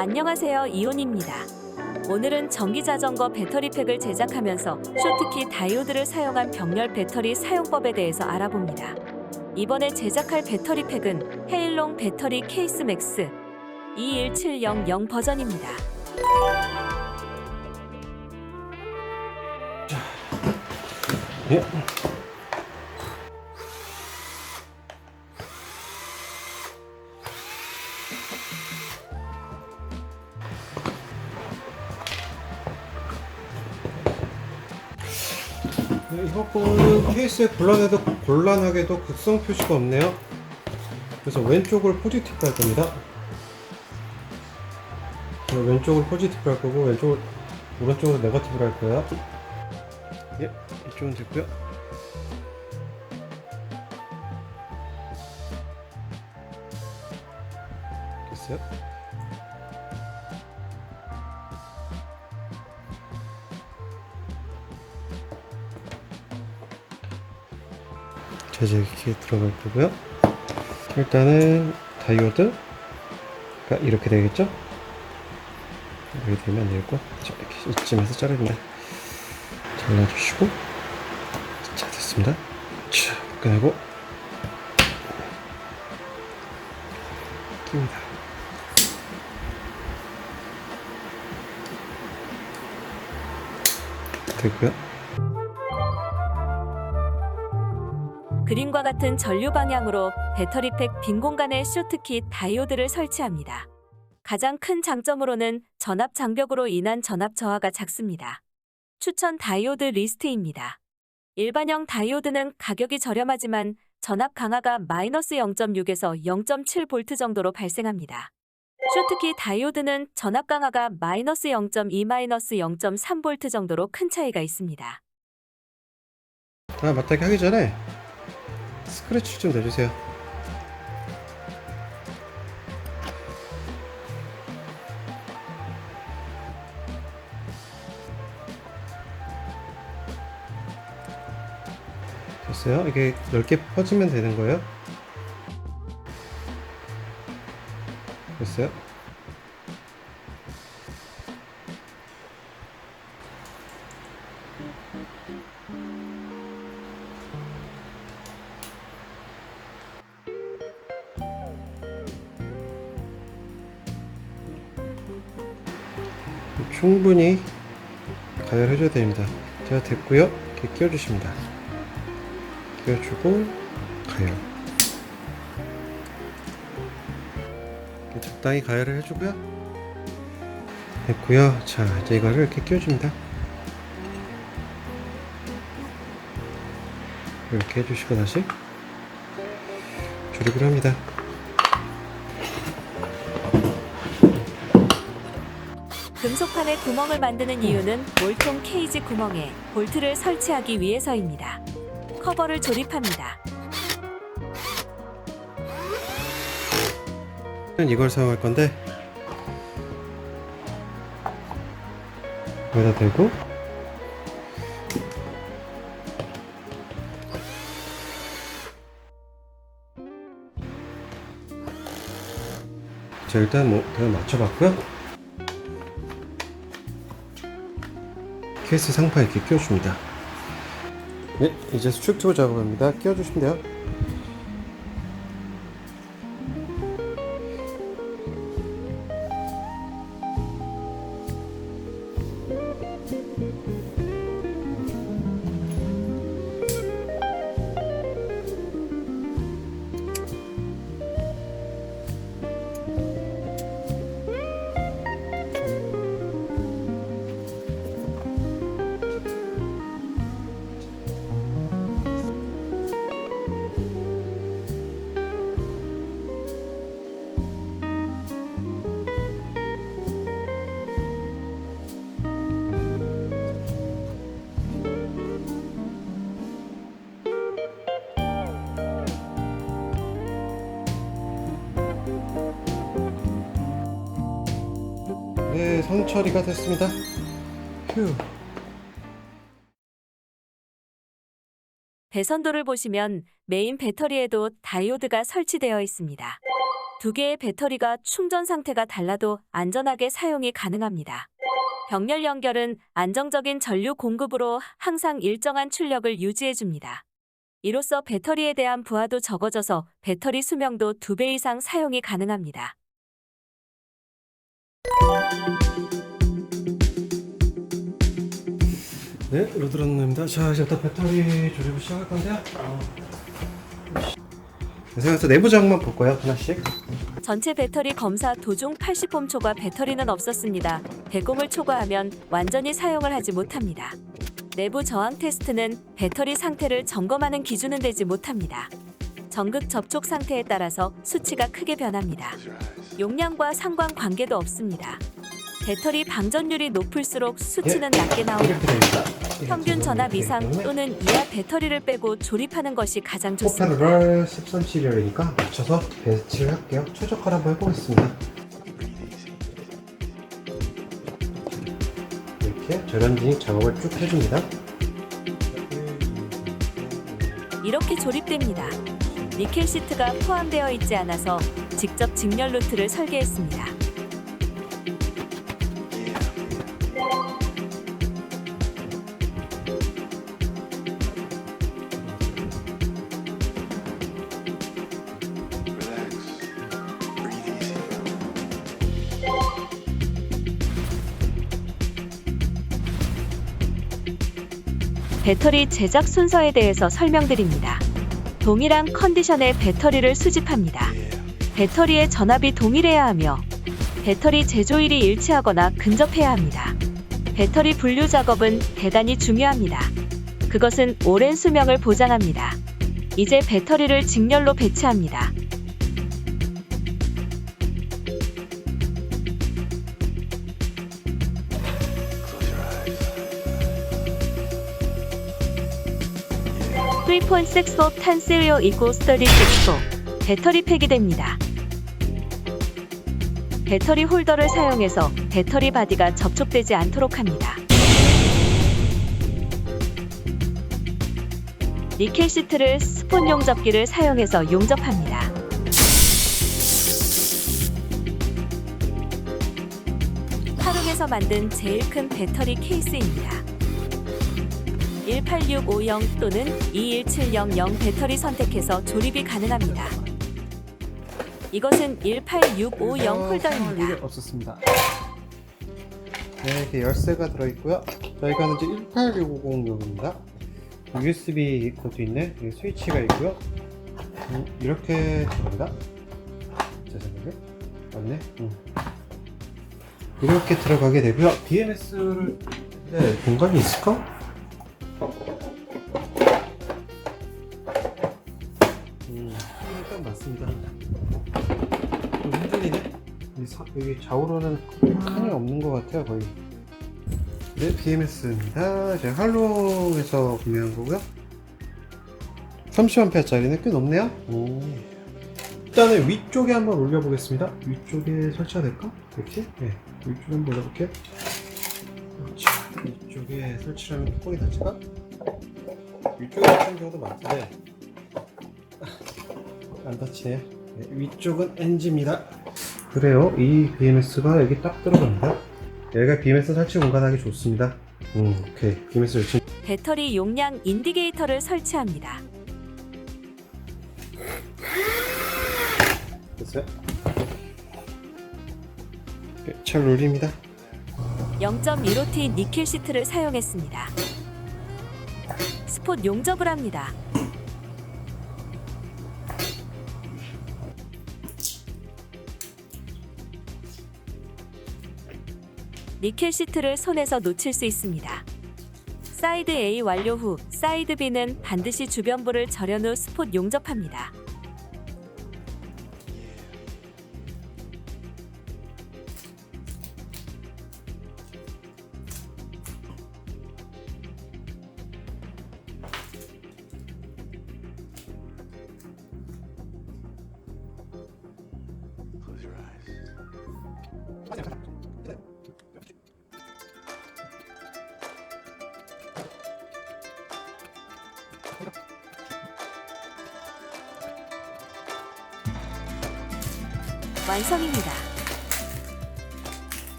안녕하세요, 이온입니다. 오늘은 전기자전거 배터리팩을 제작하면서 쇼트키 다이오드를 사용한 병렬 배터리 사용법에 대해서 알아봅니다. 이번에 제작할 배터리팩은 헤일롱 배터리 케이스 맥스 21700 버전입니다. 예. 이번 거는 케이스에 곤란하게도 극성 표시가 없네요. 그래서 왼쪽을 포지티브 할 겁니다. 왼쪽을 포지티브 할 거고 오른쪽으로 네거티브를 할 거예요. 예, 이쪽은 됐고요. 됐어요. 자, 이제 이렇게 들어갈 거고요. 일단은 다이오드가 이렇게 되겠죠? 이렇게 되면 안 되겠고, 자, 이렇게 이쯤에서 자릅니다. 잘라주시고, 자, 됐습니다. 자, 꺼내고 끼웁니다. 됐고요. 그림과 같은 전류 방향으로 배터리팩 빈 공간에 쇼트키 다이오드를 설치합니다. 가장 큰 장점으로는 전압 장벽으로 인한 전압 저하가 작습니다. 추천 다이오드 리스트입니다. 일반형 다이오드는 가격이 저렴하지만 전압 강하가 마이너스 0.6에서 0.7V 정도로 발생합니다. 쇼트키 다이오드는 전압 강하가 마이너스 0.2, 마이너스 0.3V 정도로 큰 차이가 있습니다. 맞다기 하기 전에 스크래치 좀 내주세요. 됐어요. 이게 넓게 퍼지면 되는 거예요. 됐어요. 충분히 가열해줘야 됩니다. 자, 됐고요. 이렇게 끼워주십니다. 끼워주고 가열. 이렇게 적당히 가열을 해주고요. 됐고요. 자, 이제 이거를 이렇게 끼워줍니다. 이렇게 해주시고 다시 조립을 합니다. 금속판에 구멍을 만드는 이유는 몰통 케이지 구멍에 볼트를 설치하기 위해서입니다. 커버를 조립합니다. 이걸 사용할 건데 여기다 대고 자, 일단 그냥 맞춰봤고요. 케이스 상판 이렇게 끼워줍니다. 네, 이제 수축 작업합니다. 끼워주시면 돼요. 네, 선 처리가 됐습니다. 휴. 배선도를 보시면 메인 배터리에도 다이오드가 설치되어 있습니다. 두 개의 배터리가 충전 상태가 달라도 안전하게 사용이 가능합니다. 병렬 연결은 안정적인 전류 공급으로 항상 일정한 출력을 유지해줍니다. 이로써 배터리에 대한 부하도 적어져서 배터리 수명도 2배 이상 사용이 가능합니다. 네, 로드런입니다. 자, 이제부터 배터리 조립을 시작할 건데요. 그래서 내부 자국만 볼 거예요, 하나씩. 전체 배터리 검사 도중 80옴 초과 배터리는 없었습니다. 100옴을 초과하면 완전히 사용을 하지 못합니다. 내부 저항 테스트는 배터리 상태를 점검하는 기준은 되지 못합니다. 전극 접촉 상태에 따라서 수치가 크게 변합니다. 용량과 상관관계도 없습니다. 배터리 방전율이 높을수록 수치는 낮게 나옵니다. 이렇게 됩니다. 평균 전압 이상 또는 이하 배터리를 빼고 조립하는 것이 가장 좋습니다. 포타를 13시리얼이니까 맞춰서 배치를 할게요. 최저가를 한번 해보겠습니다. 이렇게 절연진입 작업을 쭉 해줍니다. 이렇게 조립됩니다. 니켈 시트가 포함되어 있지 않아서 직접 직렬 루트를 설계했습니다. 배터리 제작 순서에 대해서 설명드립니다. 동일한 컨디션의 배터리를 수집합니다. 배터리의 전압이 동일해야 하며 배터리 제조일이 일치하거나 근접해야 합니다. 배터리 분류 작업은 대단히 중요합니다. 그것은 오랜 수명을 보장합니다. 이제 배터리를 직렬로 배치합니다. (3.64) 탄시리오 이고 36 배터리 팩이 됩니다. 배터리 홀더를 사용해서 배터리 바디가 접촉되지 않도록 합니다. 니켈 시트를 스폰 용접기를 사용해서 용접합니다. 화력에서 만든 제일 큰 배터리 케이스입니다. 18650 또는 21700 배터리 선택해서 조립이 가능합니다. 이것은 18650 홀더입니다. 없었습니다. 네, 이렇게 열쇠가 들어있고요. 자, 이거는 이제 18650용입니다. USB 코드 있네. 여기 스위치가 있고요. 이렇게 들어갑니다. 제 생각에 맞네. 이렇게 들어가게 되고요. BMS를 공간이 있을까? 일단 맞습니다. 좀 흔들리네. 여기 좌우로는 칸이 없는 것 같아요, 거의. 네, BMS입니다. 제가 할롱에서 구매한 거고요. 30A짜리는 꽤 높네요. 일단은 위쪽에 한번 올려보겠습니다. 위쪽에 설치가 될까? 이렇게? 네, 위쪽에 한번 올려볼게요. 그렇죠. 위쪽에 설치를 하면 뚜껑이 닫힐까? 위쪽에 닫히는 경우도 많던데 안 닫히네요. 네, 위쪽은 NG입니다. 그래요. 이 BMS가 여기 딱 들어갑니다. 여기가 BMS 설치 공간하기 좋습니다. 오케이. BMS 설치. 배터리 용량 인디게이터를 설치합니다. 됐어요. 잘 눌립니다. 0.15T 니켈 시트를 사용했습니다. 스폿 용접을 합니다. 니켈 시트를 손에서 놓칠 수 있습니다. 사이드 A 완료 후 사이드 B는 반드시 주변부를 절연 후 스폿 용접합니다. 완성입니다.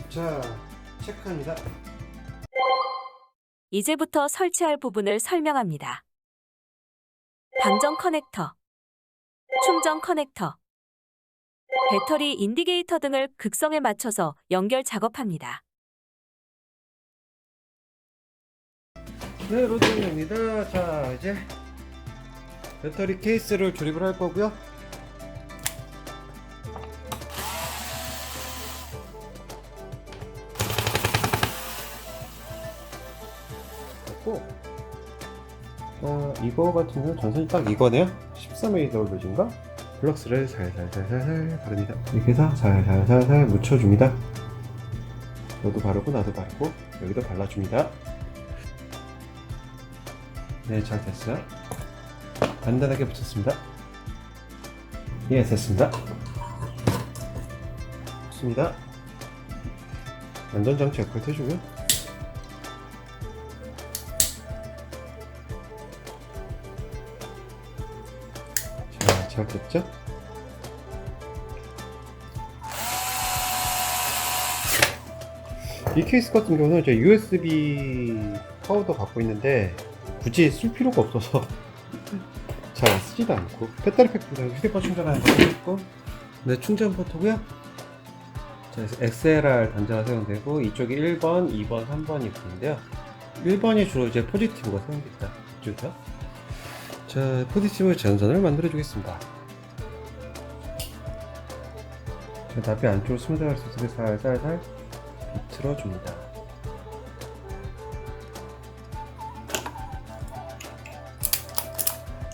자, 체크합니다. 이제부터 설치할 부분을 설명합니다. 방전 커넥터, 충전 커넥터, 배터리 인디게이터 등을 극성에 맞춰서 연결 작업합니다. 네, 로딩입니다. 자, 이제 배터리 케이스를 조립을 할 거고요. 됐고, 이거 같은 경우는 전선이 딱 이거네요. 13A 로즈인가? 블럭스를 살살살살 바릅니다. 이렇게 해서 살살살살 묻혀줍니다. 너도 바르고 나도 바르고 여기도 발라줍니다. 네, 잘 됐어요. 간단하게 붙였습니다. 예, 됐습니다. 좋습니다. 안전장치 역할을 해주고요. 자, 잘 됐죠? 이 케이스 같은 경우는 이제 USB 파우더 갖고 있는데 굳이 쓸 필요가 없어서 잘 쓰지도 않고, 배터리 팩도 휴대폰 충전하는 거 있고, 네, 충전 포트고요. 자, XLR 단자가 사용되고 이쪽이 1번, 2번, 3번이 있는데요. 1번이 주로 이제 포지티브가 사용됩니다. 이쪽이요. 자, 포지티브 전선을 만들어 주겠습니다. 자, 납이 안쪽으로 스며들어갈 수 있게 살살살 비틀어 줍니다.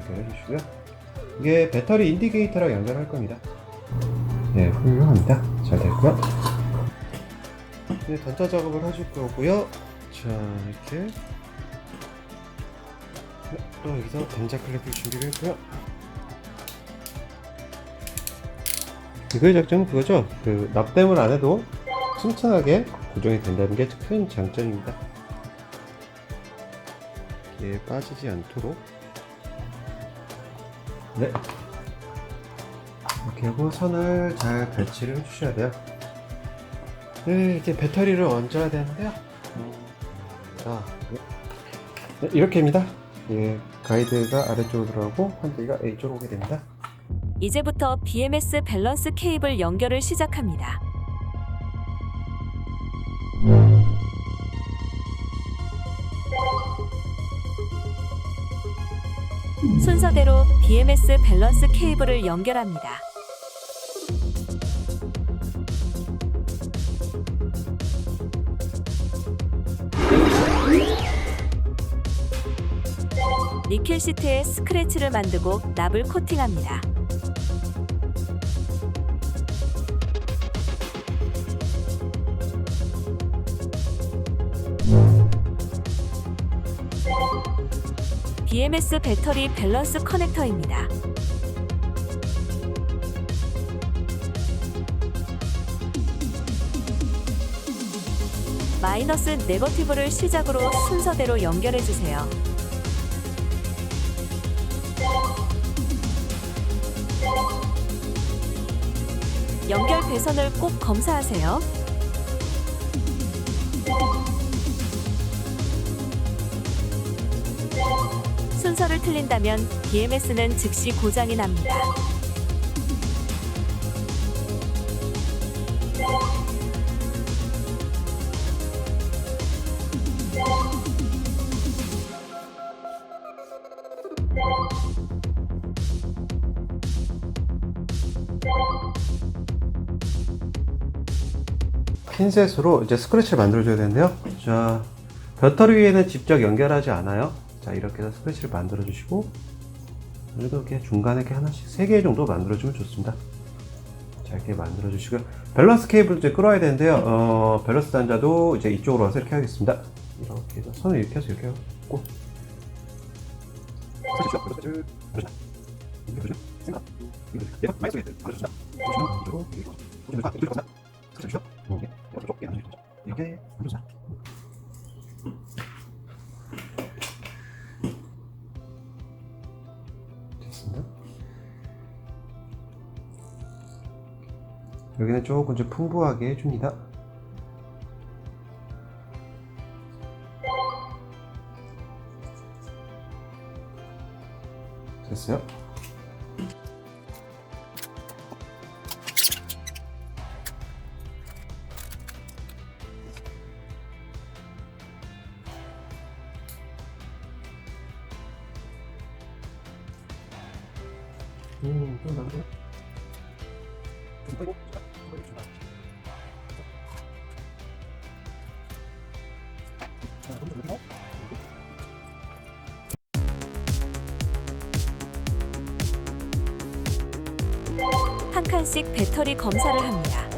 해주시고요. 이게 배터리 인디게이터랑 연결할 겁니다. 네, 훌륭합니다. 잘 됐고요. 네, 단자 작업을 해줄 거고요. 자, 이렇게. 네, 또 여기서 단자 클립을 준비를 했고요. 이거의 장점은 그거죠. 그 납땜을 안 해도 튼튼하게 고정이 된다는 게 큰 장점입니다. 이게 빠지지 않도록. 네, 이렇게 하고 선을 잘 배치를 해주셔야 돼요. 네, 이제 배터리를 얹어야 되는데요. 자, 네, 이렇게입니다. 예, 가이드가 아래쪽으로 들어가고 판때기가 A쪽으로 오게 됩니다. 이제부터 BMS 밸런스 케이블 연결을 시작합니다. 순서대로 BMS 밸런스 케이블을 연결합니다. 니켈 시트에 스크래치를 만들고 납을 코팅합니다. BMS 배터리 밸런스 커넥터입니다. 마이너스 네거티브를 시작으로 순서대로 연결해 주세요. 연결 배선을 꼭 검사하세요. 순서를 틀린다면 BMS는 즉시 고장이 납니다. 핀셋으로 이제 스크래치를 만들어줘야 되는데요. 자, 배터리에는 직접 연결하지 않아요. 자, 이렇게 해서 스크래치를 만들어 주시고, 그래도 이렇게 중간에 이렇게 하나씩 3개 정도 만들어 주면 좋습니다. 자, 이렇게 만들어 주시고요. 밸런스 케이블도 이제 끌어야 되는데요. 밸런스 단자도 이제 이쪽으로 와서 이렇게 하겠습니다. 이렇게 해서 선을 이렇게 해서 이렇게 하고, 이렇게 만들자. 됐습니다. 여기는 조금 좀 풍부하게 해줍니다. 됐어요. 좀 남겨. 한 칸씩 배터리 검사를 합니다.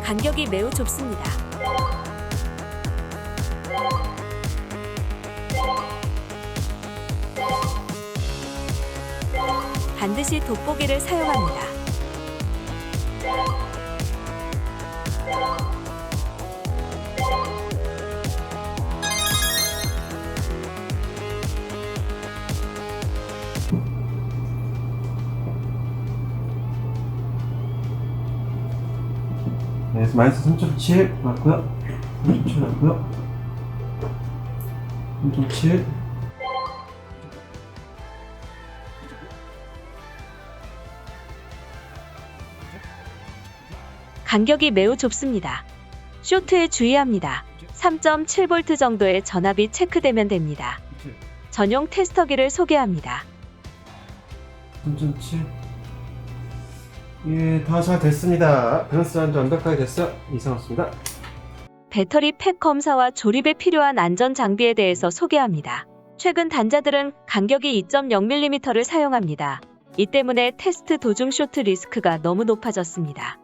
간격이 매우 좁습니다. 반드시 돋보기를 사용합니다. 네, 마이너스 3.7 맞고요. 3.7 맞고요. 3.7. 간격이 매우 좁습니다. 쇼트에 주의합니다. 3.7V 정도의 전압이 체크되면 됩니다. 전용 테스터기를 소개합니다. 3.7. 예, 다 잘 됐습니다. 밸런스 안전 완벽하게 됐어요. 이상 없습니다. 배터리 팩 검사와 조립에 필요한 안전 장비에 대해서 소개합니다. 최근 단자들은 간격이 2.0mm를 사용합니다. 이 때문에 테스트 도중 쇼트 리스크가 너무 높아졌습니다.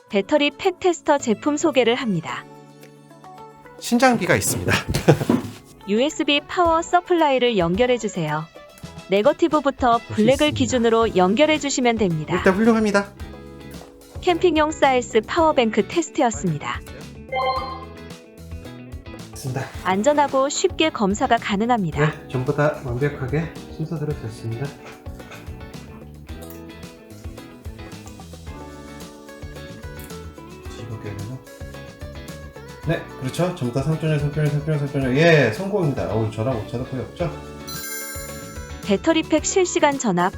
배터리 팩 테스터 제품 소개를 합니다. 신장비가 있습니다. USB 파워 서플라이를 연결해 주세요. 네거티브부터 블랙을 기준으로 연결해 주시면 됩니다. 일단 훌륭합니다. 캠핑용 사이즈 파워뱅크 테스트였습니다. 됐습니다. 안전하고 쉽게 검사가 가능합니다. 네, 전부 다 완벽하게 순서대로 됐습니다. 네, 그렇죠. 전부 다 3.1. 예, 성공입니다. 어우, 저랑 오차도 거의 없죠? 배터리 팩 실시간 전압,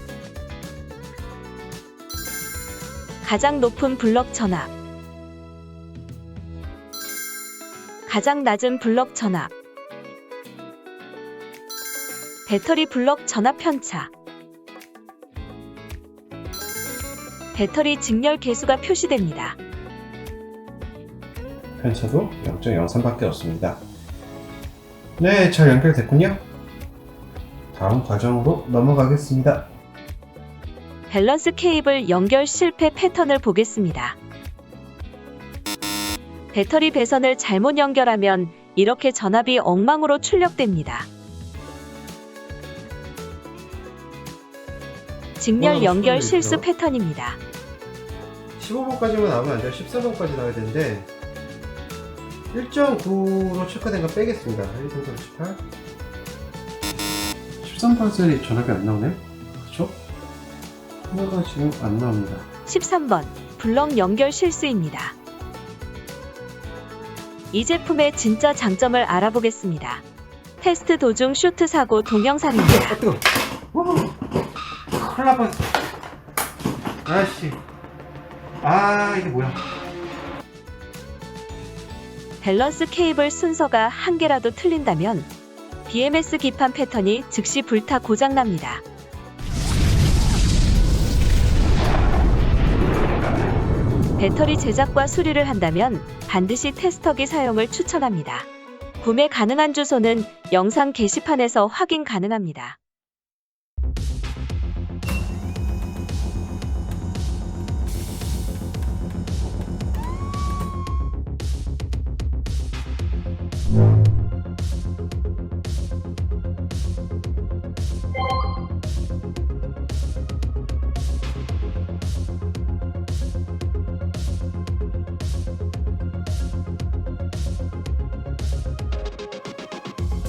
가장 높은 블럭 전압, 가장 낮은 블럭 전압, 배터리 블럭 전압 편차, 배터리 직렬 계수가 표시됩니다. 편차도 0.03밖에 없습니다. 네, 잘 연결됐군요. 다음 과정으로 넘어가겠습니다. 밸런스 케이블 연결 실패 패턴을 보겠습니다. 배터리 배선을 잘못 연결하면 이렇게 전압이 엉망으로 출력됩니다. 직렬 연결 실수 패턴입니다. 15번까지만 나오면 안 돼요. 14번까지 나와야 되는데 1.9로 체크된 거 빼겠습니다. 1, 2, 3, 4, 18 13번짜리 전압이 안 나오네? 그렇죠? 하나가 지금 안 나옵니다. 13번 블럭 연결 실수입니다. 이 제품의 진짜 장점을 알아보겠습니다. 테스트 도중 쇼트 사고 동영상입니다. 뜨거. 큰일 날 뻔했어. 아씨. 아, 이게 뭐야? 밸런스 케이블 순서가 한 개라도 틀린다면 BMS 기판 패턴이 즉시 불타 고장납니다. 배터리 제작과 수리를 한다면 반드시 테스터기 사용을 추천합니다. 구매 가능한 주소는 영상 게시판에서 확인 가능합니다.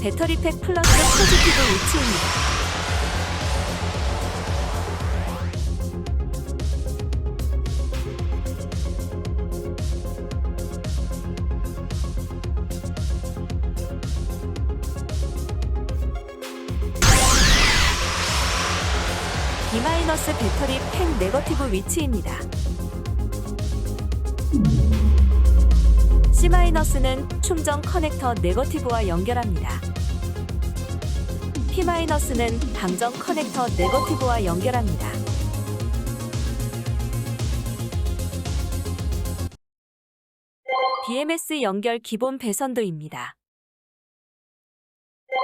배터리 팩 플러스 포지티브 위치입니다. B- 배터리 팩 네거티브 위치입니다. C-는 충전 커넥터 네거티브와 연결합니다. P-는 방전 커넥터 네거티브와 연결합니다. BMS 연결 기본 배선도입니다.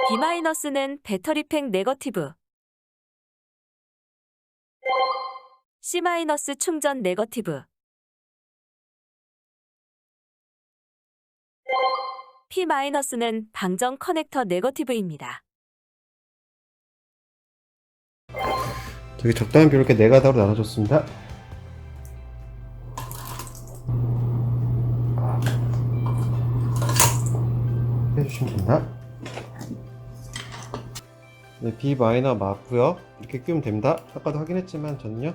B-는 배터리 팩 네거티브, C- 충전 네거티브, P-는 방전 커넥터 네거티브입니다. 저기 적당한 비율 이렇게 4가닥으로 나눠줬습니다. 해주시면 됩니다. 네, B- 맞고요. 이렇게 끼우면 됩니다. 아까도 확인했지만 저는요.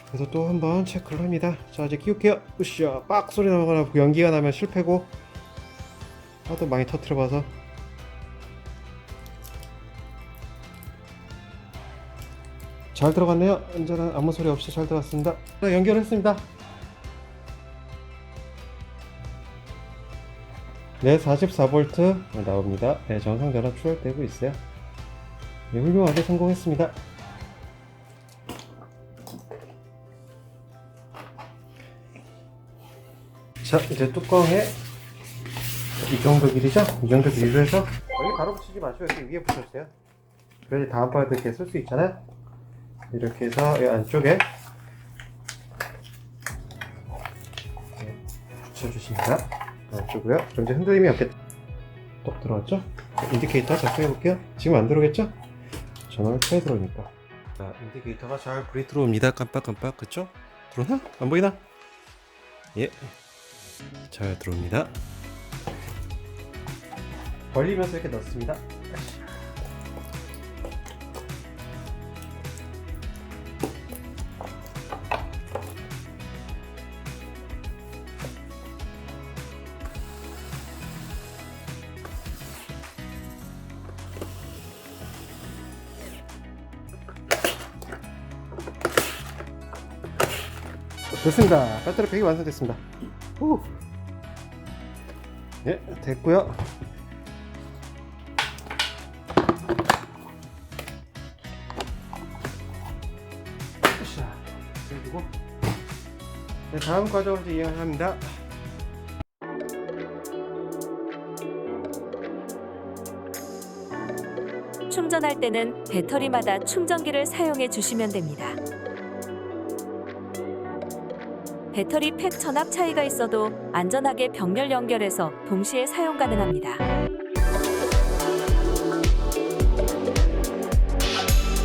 그래서 또 한번 체크를 합니다. 자, 이제 끼울게요. 으쌰, 빡 소리 나거나 연기가 나면 실패고, 하도 많이 터트려봐서. 잘 들어갔네요. 안전한 아무 소리 없이 잘 들어갔습니다. 자, 연결했습니다. 네, 44V 나옵니다. 네, 정상 전압 추월되고 있어요. 네, 훌륭하게 성공했습니다. 자, 이제 뚜껑에 이 정도 길이죠? 이 정도 길이로 해서 여기 바로 붙이지 마시고 이렇게 위에 붙여주세요. 그래야지 다음번에도 이렇게 쓸 수 있잖아요. 이렇게 해서 이 안쪽에 붙여주십니다. 안쪽으로요. 그럼 이제 흔들림이 없게 똑 들어왔죠? 인디케이터 작동해 볼게요. 지금 안 들어오겠죠? 전원을 켜야 들어오니까. 자, 인디케이터가 잘 불이 들어옵니다. 깜빡깜빡. 그쵸? 들어오나? 안 보이나? 예. 잘 들어옵니다. 벌리면서 이렇게 넣습니다. 됐습니다. 배터리 팩이 완성됐습니다. 후. 예, 됐고요. 자, 그리고 네, 다음 과정을 이제 이어합니다. 충전할 때는 배터리마다 충전기를 사용해 주시면 됩니다. 배터리 팩 전압 차이가 있어도 안전하게 병렬 연결해서 동시에 사용 가능합니다.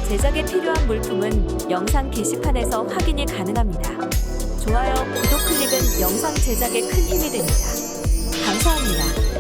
제작에 필요한 물품은 영상 게시판에서 확인이 가능합니다. 좋아요, 구독 클릭은 영상 제작에 큰 힘이 됩니다. 감사합니다.